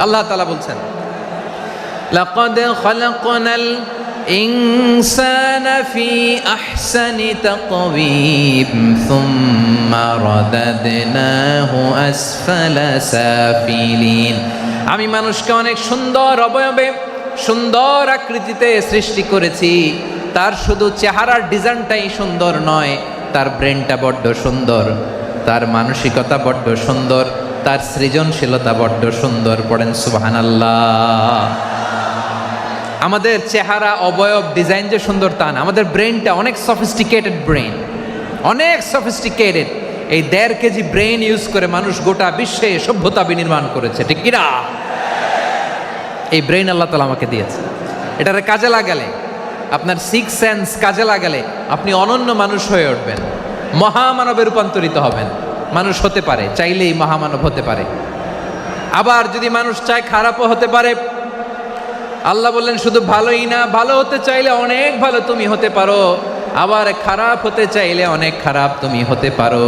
আল্লাহ তাআলা বলছেন, লাকাদ খালাকনাল ইনসানা ফি আহসানি তাকওয়িম সুম্মা রাদাদনাহু আসফালা সাফিলিন। আমি মানুষকে অনেক সুন্দর অবয়বে, সুন্দর আকৃতিতে সৃষ্টি করেছি। তার শুধু চেহারার ডিজাইনটাই সুন্দর নয়, তার ব্রেনটা বড্ড সুন্দর, তার মানসিকতা বড্ড সুন্দর, তার সৃজনশীলতা বড্ড সুন্দর। পড়েন সুবহানাল্লাহ। আমাদের চেহারা, অবয়ব, ডিজাইন যে সুন্দর তা না, আমাদের ব্রেনটা অনেক সফিস্টিকেটেড ব্রেন, অনেক সফিস্টিকেটেড। এই 1.5 কেজি ব্রেন ইউজ করে মানুষ গোটা বিশ্বে সভ্যতা বিনির্মাণ করেছে, ঠিক কিনা? এই ব্রেন আল্লাহ তাআলা আমাকে দিয়েছে। এটারে কাজে লাগালে, আপনার 6 সেন্স কাজে লাগালে আপনি অনন্য মানুষ হয়ে উঠবেন, মহামানবে রূপান্তরিত হবেন। মানুষ হতে পারে, চাইলেই মহামানব হতে পারে। আবার যদি মানুষ চায় খারাপও হতে পারে। আল্লাহ বললেন শুধু ভালোই না, ভালো হতে চাইলে অনেক ভালো তুমি হতে পারো, আবার খারাপ হতে চাইলে অনেক খারাপ তুমি হতে পারো।